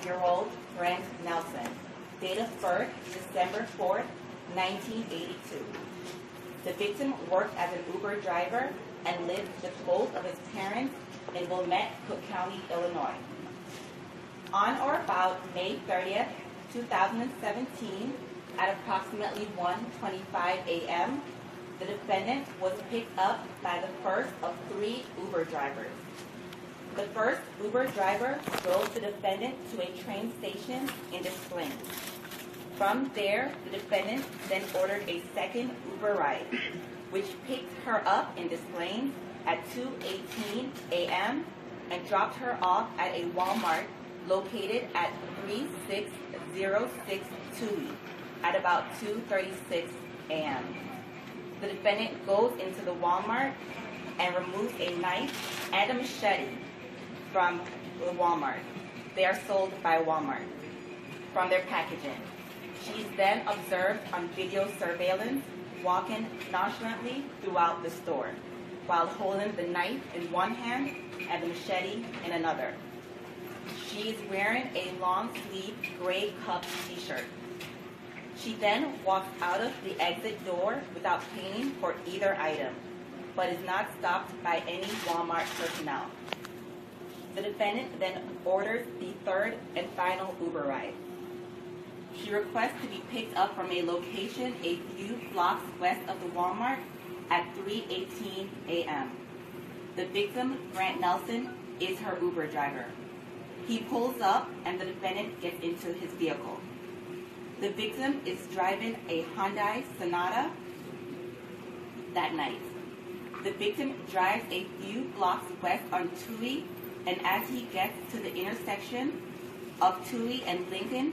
25-year-old Brent Nelson, date of birth December 4th, 1982. The victim worked as an Uber driver and lived with both of his parents in Wilmette, Cook County, Illinois. On or about May 30th, 2017, at approximately 1:25 a.m., the defendant was picked up by the first of three Uber drivers. The first Uber driver drove the defendant to a train station in Des Plaines. From there, the defendant then ordered a second Uber ride, which picked her up in Des Plaines at 2:18 a.m. and dropped her off at a Walmart located at 3606 Tui at about 2:36 a.m. The defendant goes into the Walmart and removes a knife and a machete from the Walmart. They are sold by Walmart from their packaging. She is then observed on video surveillance walking nonchalantly throughout the store while holding the knife in one hand and the machete in another. She is wearing a long-sleeved gray cuff t-shirt. She then walks out of the exit door without paying for either item, but is not stopped by any Walmart personnel. The defendant then orders the third and final Uber ride. She requests to be picked up from a location a few blocks west of the Walmart at 3:18 a.m. The victim, Brent Nelson, is her Uber driver. He pulls up and the defendant gets into his vehicle. The victim is driving a Hyundai Sonata that night. The victim drives a few blocks west on Tui, and as he gets to the intersection of Tui and Lincoln,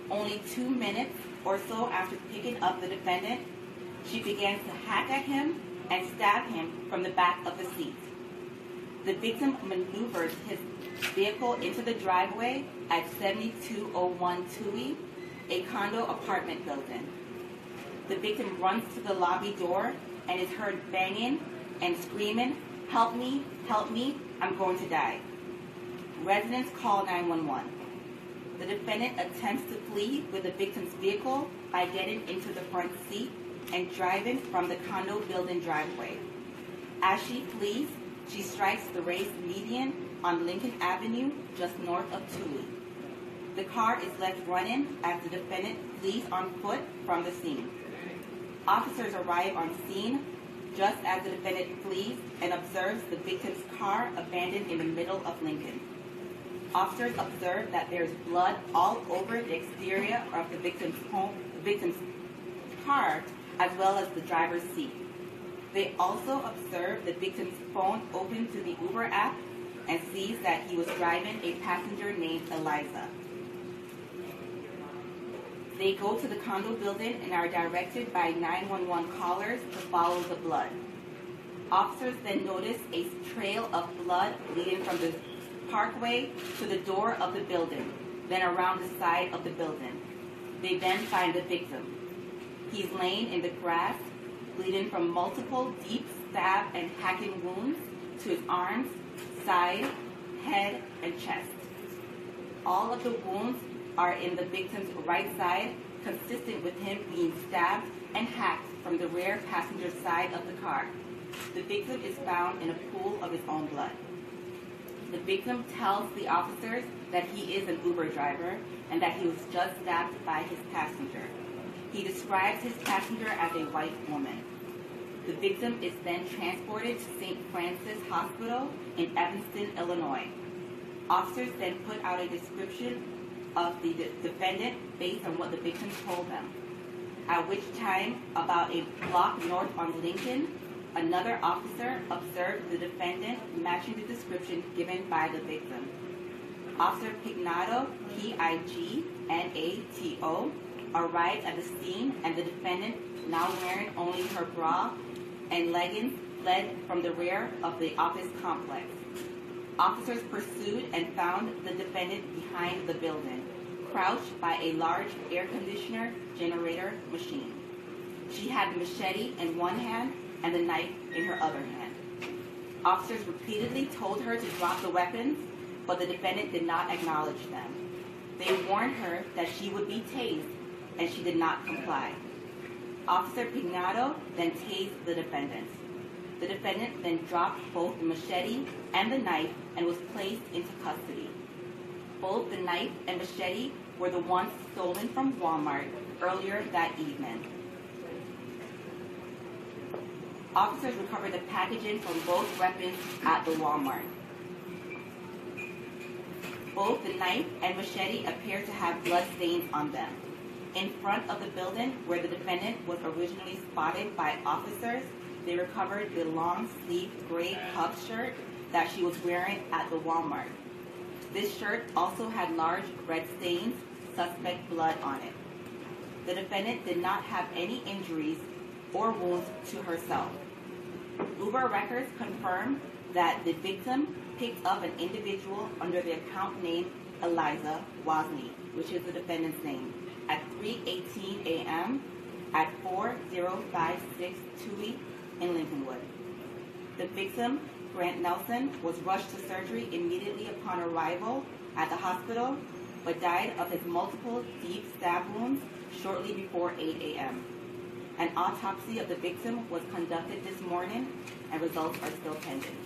only 2 minutes or so after picking up the defendant, she begins to hack at him and stab him from the back of the seat. The victim maneuvers his vehicle into the driveway at 7201 Tui, a condo apartment building. The victim runs to the lobby door and is heard banging and screaming, help me, I'm going to die." Residents call 911. The defendant attempts to flee with the victim's vehicle by getting into the front seat and driving from the condo building driveway. As she flees, she strikes the raised median on Lincoln Avenue just north of Tui. The car is left running as the defendant flees on foot from the scene. Officers arrive on scene just as the defendant flees and observes the victim's car abandoned in the middle of Lincoln. Officers observe that there is blood all over the exterior of the victim's car, as well as the driver's seat. They also observe the victim's phone open to the Uber app and sees that he was driving a passenger named Eliza. They go to the condo building and are directed by 911 callers to follow the blood. Officers then notice a trail of blood leading from the parkway to the door of the building, then around the side of the building. They then find the victim. He's laying in the grass, bleeding from multiple deep stab and hacking wounds to his arms, side, head, and chest. All of the wounds are in the victim's right side, consistent with him being stabbed and hacked from the rear passenger side of the car. The victim is found in a pool of his own blood. The victim tells the officers that he is an Uber driver and that he was just stabbed by his passenger. He describes his passenger as a white woman. The victim is then transported to St. Francis Hospital in Evanston, Illinois. Officers then put out a description of the defendant based on what the victim told them, at which time, about a block north on Lincoln, another officer observed the defendant matching the description given by the victim. Officer Pignato, P-I-G-N-A-T-O, arrived at the scene and the defendant, now wearing only her bra and leggings, fled from the rear of the office complex. Officers pursued and found the defendant behind the building, crouched by a large air conditioner generator machine. She had the machete in one hand and the knife in her other hand. Officers repeatedly told her to drop the weapons, but the defendant did not acknowledge them. They warned her that she would be tased, and she did not comply. Officer Pignado then tased the defendant. The defendant then dropped both the machete and the knife and was placed into custody. Both the knife and machete were the ones stolen from Walmart earlier that evening. Officers recovered the packaging from both weapons at the Walmart. Both the knife and machete appear to have blood stains on them. In front of the building where the defendant was originally spotted by officers, they recovered the long-sleeved gray cuff shirt that she was wearing at the Walmart. This shirt also had large red stains, suspect blood on it. The defendant did not have any injuries or wounds to herself. Uber records confirm that the victim picked up an individual under the account name Eliza Wozni, which is the defendant's name, at 3:18 a.m. at 4056 Toohey in Lincolnwood. The victim, Grant Nelson, was rushed to surgery immediately upon arrival at the hospital, but died of his multiple deep stab wounds shortly before 8 a.m. An autopsy of the victim was conducted this morning, and results are still pending.